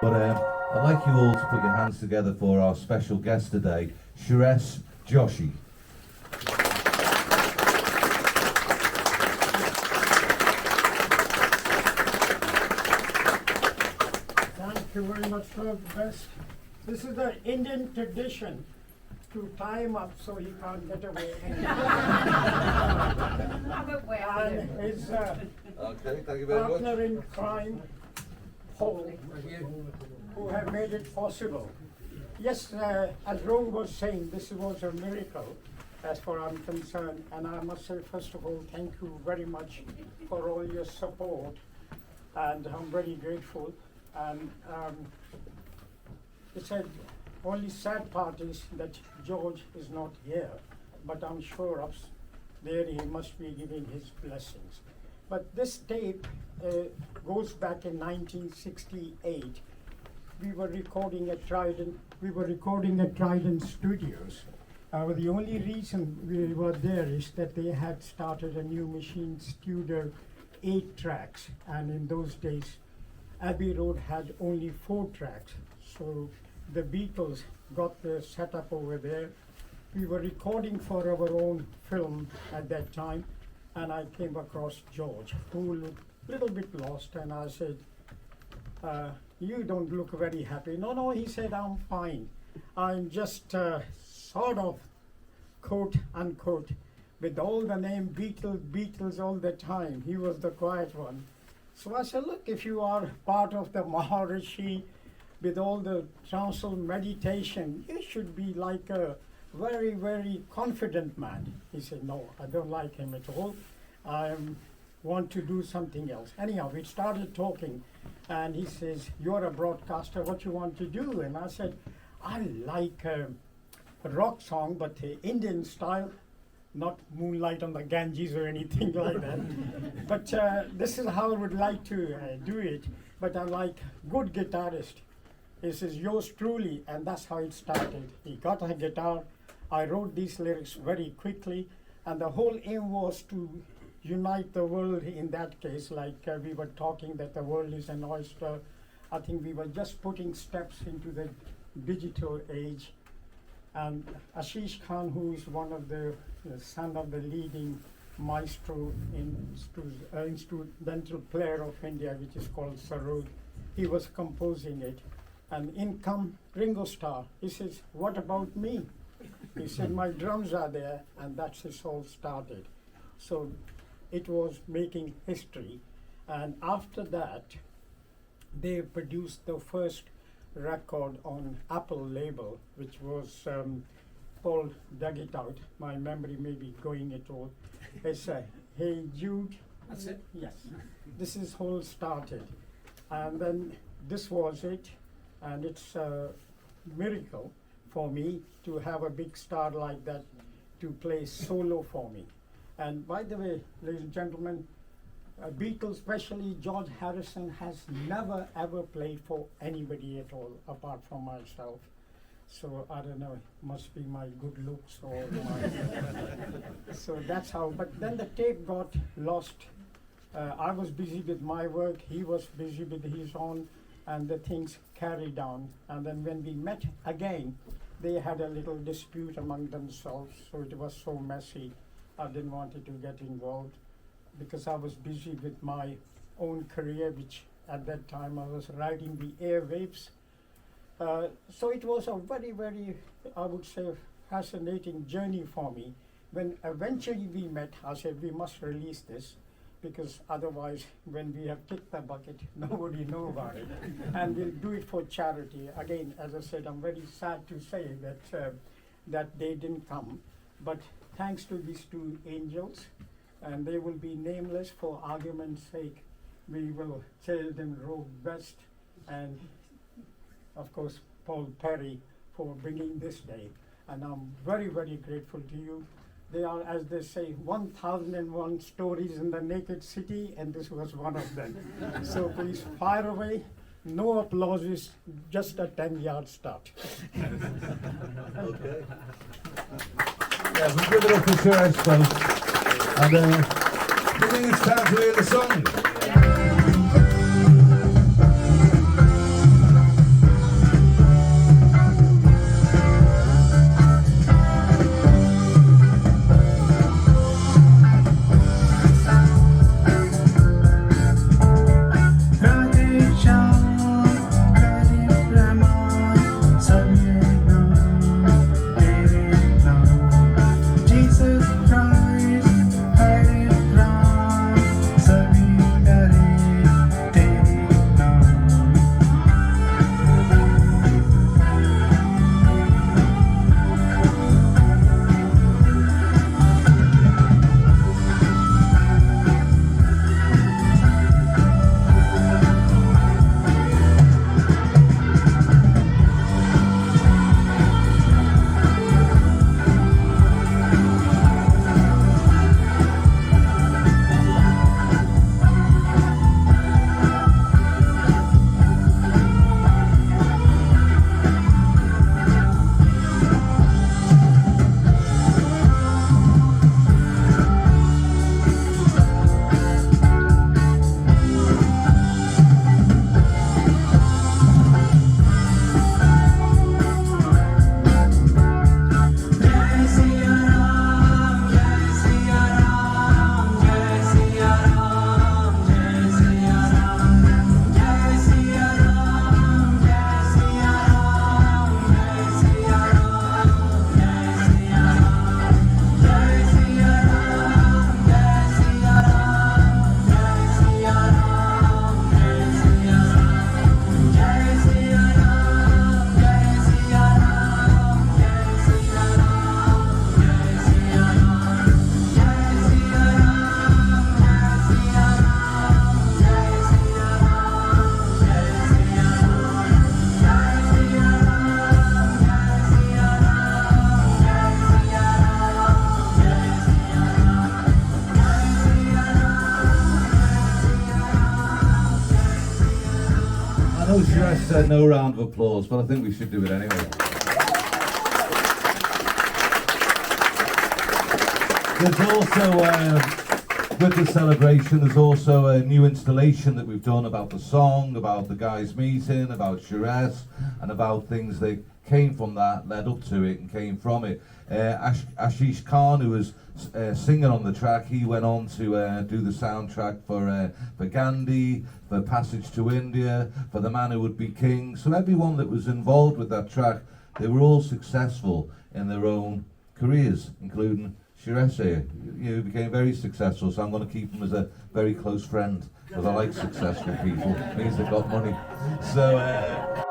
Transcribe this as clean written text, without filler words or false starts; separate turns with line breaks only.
But I'd like you all to put your hands together for our special guest today, Suresh Joshi.
Thank you very much for the best. This is the Indian tradition to tie him up so he can't get away. And his
Okay, thank you very much.
partner in crime, Paul, who have made it possible. Yes, as Ron was saying, this was a miracle as far as I'm concerned. And I must say, first of all, thank you very much for all your support. And I'm very grateful. And it's a only sad part is that George is not here, but I'm sure up there he must be giving his blessings. But this tape goes back in 1968. We were recording at Trident. Studios. The only reason we were there is that they had started a new machine, Studio 8 tracks, and in those days, Abbey Road had only 4 tracks. So the Beatles got the setup over there. We were recording for our own film at that time, and I came across George, who looked a little bit lost, and I said, you don't look very happy. No, he said, I'm fine. I'm just sort of, quote unquote, with all the name Beatles all the time. He was the quiet one. So I said, look, if you are part of the Maharishi, with all the transcendental meditation, you should be like a very, very confident man. He said, no, I don't like him at all. I want to do something else. Anyhow, we started talking, and he says, you're a broadcaster, what you want to do? And I said, I like a rock song, but Indian style, not Moonlight on the Ganges or anything like that. But this is how I would like to do it. But I like good guitarist. This is yours truly, and that's how it started. He got a guitar. I wrote these lyrics very quickly, and the whole aim was to unite the world in that case, like we were talking that the world is an oyster. I think we were just putting steps into the digital age. And Ashish Khan, who is one of the son of the leading maestro instrumental player of India, which is called Sarod, he was composing it. And in come Ringo Starr. He says, what about me? He said, my drums are there, and that's it all started. So it was making history. And after that, they produced the first record on Apple label, which was Paul dug it out. My memory may be going at all. It's Hey Jude.
That's it?
Yes. This is whole started. And then this was it. And it's a miracle for me to have a big star like that to play solo for me. And by the way, ladies and gentlemen, Beatles, especially George Harrison, has never ever played for anybody at all apart from myself. So I don't know, it must be my good looks or my so that's how. But then the tape got lost. I was busy with my work, he was busy with his own, and the things carried on. And then when we met again, they had a little dispute among themselves, so it was so messy. I didn't want to get involved because I was busy with my own career, which at that time I was riding the airwaves. So it was a very, very, I would say, fascinating journey for me. When eventually we met, I said, we must release this, because otherwise, when we have kicked the bucket, nobody know about it. And we'll do it for charity. Again, as I said, I'm very sad to say that that they didn't come. But thanks to these two angels, and they will be nameless for argument's sake, we will tell them Rogue Best, and of course, Paul Perry for bringing this day. And I'm very, very grateful to you. They are, as they say, 1001 stories in the naked city, and this was one of them. So please fire away. No applauses, just a 10-yard start.
Okay. Yeah, we'll give it up for Suresh, folks. And I think it's time to hear the song. know Shiraz said no round of applause, but I think we should do it anyway. There's also, with the celebration, there's also a new installation that we've done about the song, about the guys meeting, about Shiraz, and about things that came from that, led up to it, and came from it. Ashish Khan, who was singing on the track, he went on to do the soundtrack for Gandhi, for Passage to India, for The Man Who Would Be King. So everyone that was involved with that track, they were all successful in their own careers, including Shiraz here. He became very successful, so I'm going to keep him as a very close friend, because I like successful people. It means they've got money. So.